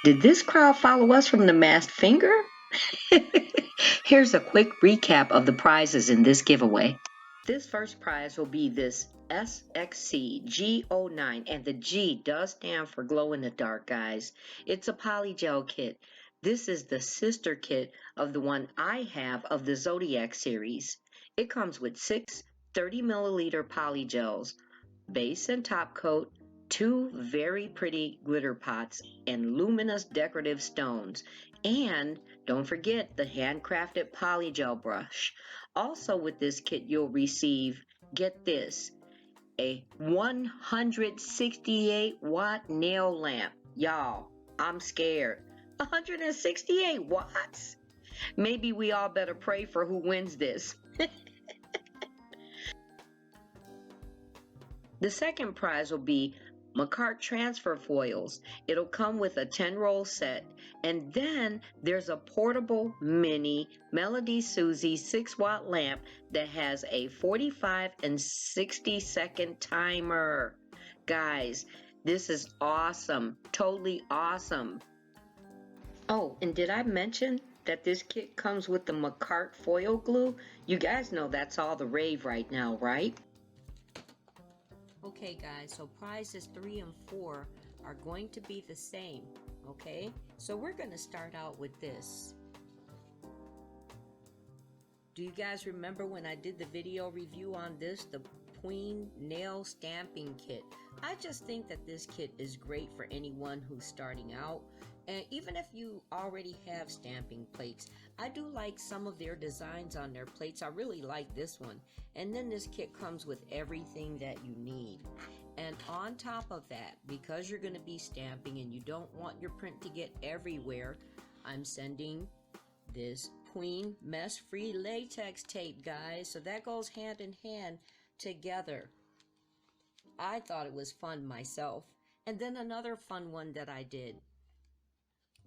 Did this crowd follow us from the masked finger? Here's a quick recap of the prizes in this giveaway. This first prize will be this SXC G09, and the G does stand for glow in the dark, guys. It's a polygel kit. This is the sister kit of the one I have of the Zodiac series. It comes with 6 30-milliliter polygels, base and top coat, 2 very pretty glitter pots, and luminous decorative stones. And don't forget the handcrafted polygel brush. Also with this kit you'll receive, get this, a 168 watt nail lamp. Y'all, I'm scared. 168 watts? Maybe we all better pray for who wins this. The second prize will be Macart transfer foils. It'll come with a 10-roll set, and then there's a portable mini Melody Susie 6-watt lamp that has a 45 and 60-second timer. Guys, this is awesome, totally awesome. Oh, and did I mention that this kit comes with the Macart foil glue? You guys know that's all the rave right now, right? Okay guys, so prizes 3 and 4 are going to be the same, okay? So we're going to start out with this. Do you guys remember when I did the video review on this, the Queen Nail Stamping Kit? I just think that this kit is great for anyone who's starting out. And even if you already have stamping plates, I do like some of their designs on their plates. I really like this one. And then this kit comes with everything that you need. And on top of that, because you're going to be stamping and you don't want your print to get everywhere, I'm sending this Queen mess-free latex tape, guys. So that goes hand in hand together. I thought it was fun myself. And then another fun one that I did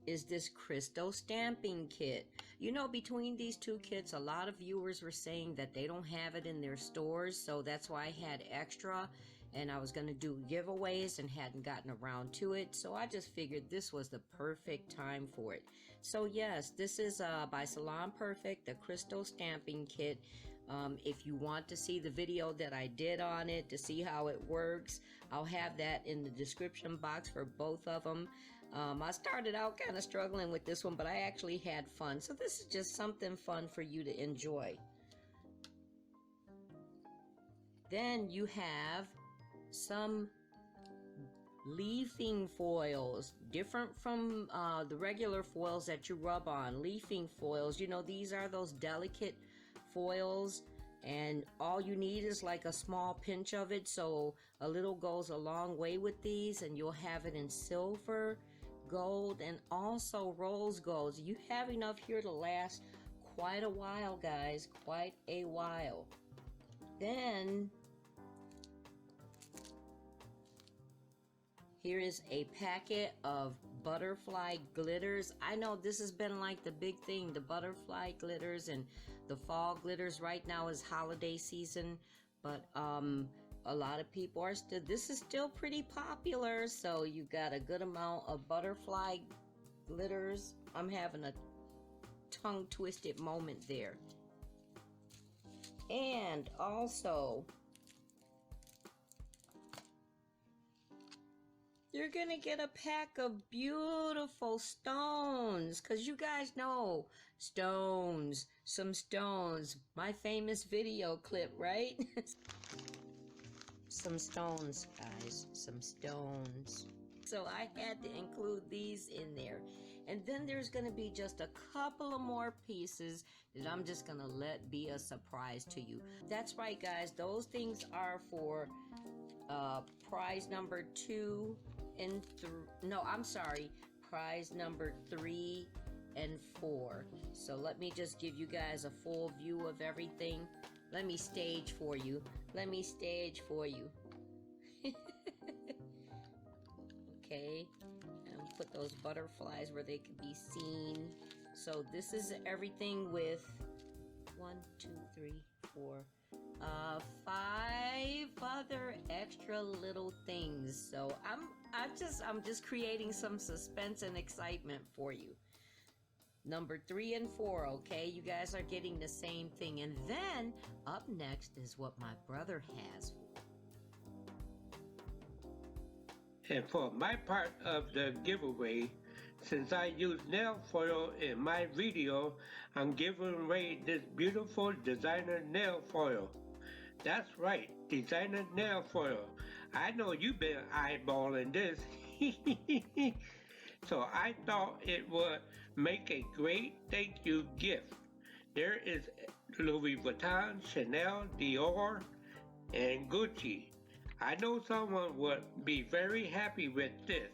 is this crystal stamping kit. You know, between these two kits, a lot of viewers were saying that they don't have it in their stores, so that's why I had extra, and I was going to do giveaways and hadn't gotten around to it, so I just figured this was the perfect time for it. So yes, this is by Salon Perfect, the crystal stamping kit. If you want to see the video that I did on it to see how it works, I'll have that in the description box for both of them. I started out kind of struggling with this one, but I actually had fun. So this is just something fun for you to enjoy. Then you have some leafing foils, different from the regular foils that you rub on. Leafing foils, you know, these are those delicate foils, and all you need is like a small pinch of it, so a little goes a long way with these. And you'll have it in silver, gold, and also rose gold. You have enough here to last quite a while, guys, quite a while. Then here is a packet of butterfly glitters. I know this has been like the big thing, the butterfly glitters and the fall glitters. Right now is holiday season, but a lot of people are still, this is still pretty popular, so you got a good amount of butterfly glitters. I'm having a tongue twisted moment there. And also, you're gonna get a pack of beautiful stones, because you guys know stones, some stones, my famous video clip, right? Some stones, guys, some stones. So I had to include these in there. And then there's going to be just a couple of more pieces that I'm just going to let be a surprise to you. That's right, guys, those things are for prize number 2 and 3. No, I'm sorry, prize number 3 and 4. So let me just give you guys a full view of everything. Let me stage for you. Let me stage for you. Okay, and put those butterflies where they can be seen. So this is everything with 1, 2, 3, 4, 5 other extra little things. So I'm just creating some suspense and excitement for you. Number 3 and 4, okay? You guys are getting the same thing. And then up next is what my brother has. And for my part of the giveaway, since I used nail foil in my video, I'm giving away this beautiful designer nail foil. That's right, designer nail foil. I know you've been eyeballing this. So I thought it would make a great thank you gift. There is Louis Vuitton, Chanel, Dior, and Gucci. I know someone would be very happy with this.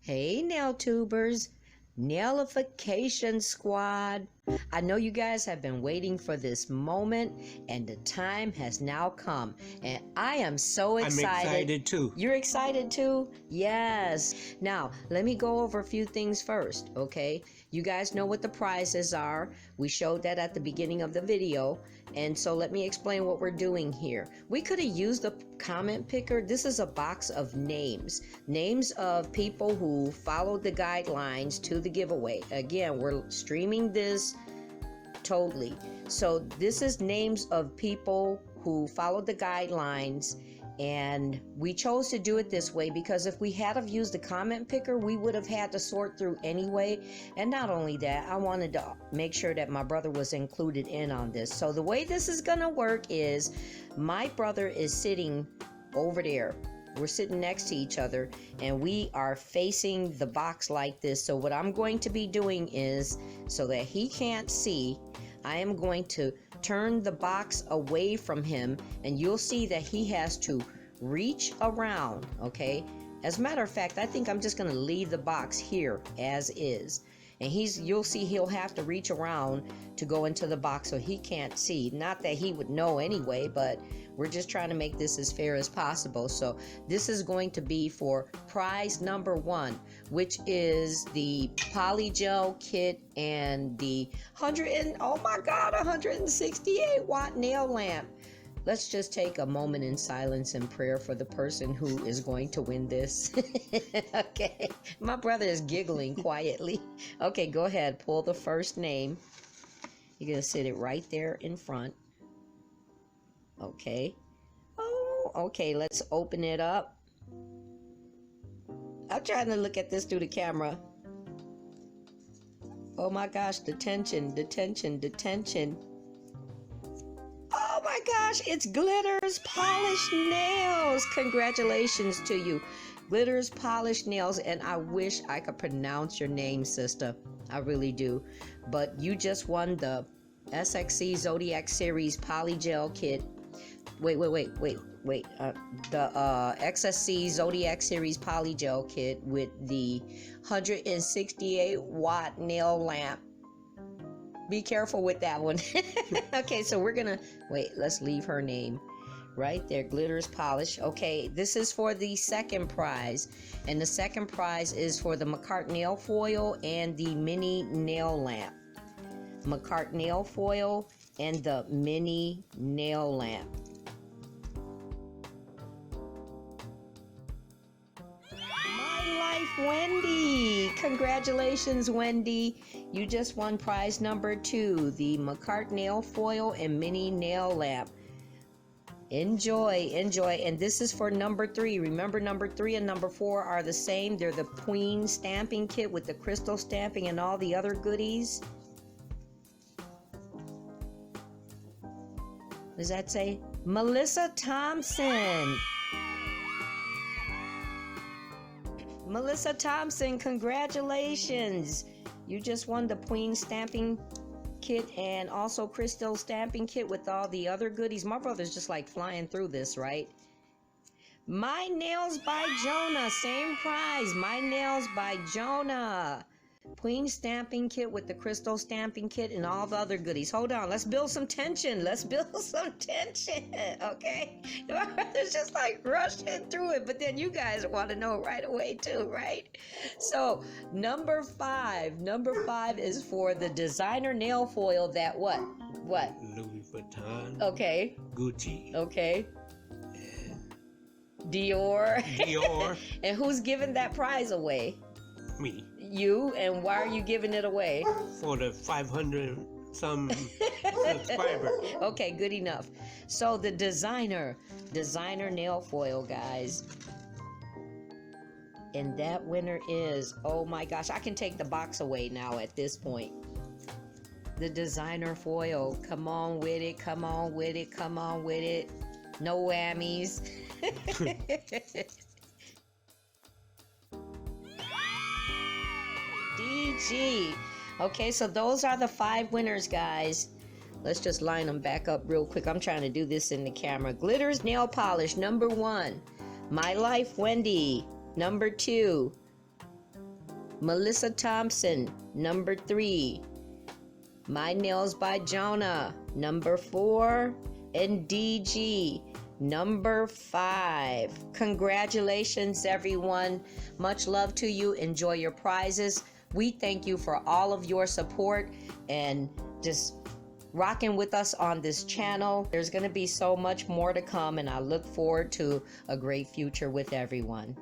Hey, NailTubers, Nailification Squad. I know you guys have been waiting for this moment, and the time has now come. And I am so excited. I'm excited too. You're excited too? Yes. Now, let me go over a few things first, okay? You guys know what the prizes are. We showed that at the beginning of the video. And so let me explain what we're doing here. We could have used the comment picker. This is a box of names. Names of people who followed the guidelines to the giveaway. Again, we're streaming this totally. So this is names of people who followed the guidelines, and we chose to do it this way because if we had have used the comment picker, we would have had to sort through anyway. And not only that, I wanted to make sure that my brother was included in on this. So the way this is gonna work is my brother is sitting over there. We're sitting next to each other and we are facing the box like this. So what I'm going to be doing is, so that he can't see, I am going to turn the box away from him, and you'll see that he has to reach around, okay? As a matter of fact, I think I'm just gonna leave the box here as is. And you'll see he'll have to reach around to go into the box so he can't see. Not that he would know anyway, but we're just trying to make this as fair as possible. So this is going to be for prize number 1, which is the polygel kit and the 168 watt nail lamp. Let's just take a moment in silence and prayer for the person who is going to win this. Okay, my brother is giggling quietly. Okay, go ahead, pull the first name. You're gonna sit it right there in front. Okay. Oh, okay, let's open it up. I'm trying to look at this through the camera. Oh my gosh, detention. Oh my gosh, it's Glitters Polished Nails. Congratulations to you. Glitters Polished Nails, and I wish I could pronounce your name, sister. I really do. But you just won the SXC Zodiac Series Polygel Kit. Wait. The XSC Zodiac Series Polygel Kit with the 168 watt nail lamp. Be careful with that one. Okay, so we're gonna wait. Let's leave her name right there. Glitters Polish. Okay, this is for the second prize, and the second prize is for the McCart nail foil and the mini nail lamp. McCart nail foil and the mini nail lamp. My life, Wendy. Congratulations, Wendy. You just won prize number 2, the McCart nail foil and mini nail lamp. Enjoy. And this is for number 3. Remember, number 3 and number 4 are the same. They're the Queen stamping kit with the crystal stamping and all the other goodies. Does that say? Melissa Thompson. Melissa Thompson, congratulations. You just won the Queen stamping kit and also crystal stamping kit with all the other goodies. My brother's just like flying through this, right? My Nails by Jonah, same prize. My Nails by Jonah. Queen stamping kit with the crystal stamping kit and all the other goodies. Hold on, let's build some tension. Let's build some tension, okay? My brother's just like rushing through it, but then you guys want to know right away too, right? So number five is for the designer nail foil that what? Louis Vuitton. Okay. Gucci. Okay. Dior. And who's giving that prize away? Me. You. And why are you giving it away? For the 500 some subscriber. Okay, good enough. So the designer nail foil, guys. And that winner is, oh my gosh, I can take the box away now at this point. The designer foil. Come on with it, come on with it, come on with it. No whammies. DG. Okay, so those are the 5 winners, guys. Let's just line them back up real quick. I'm trying to do this in the camera. Glitters Nail Polish, number 1. My Life Wendy, number 2. Melissa Thompson, number 3. My Nails by Jonah, number 4. And DG, number 5. Congratulations, everyone. Much love to you. Enjoy your prizes. We thank you for all of your support and just rocking with us on this channel. There's going to be so much more to come, and I look forward to a great future with everyone.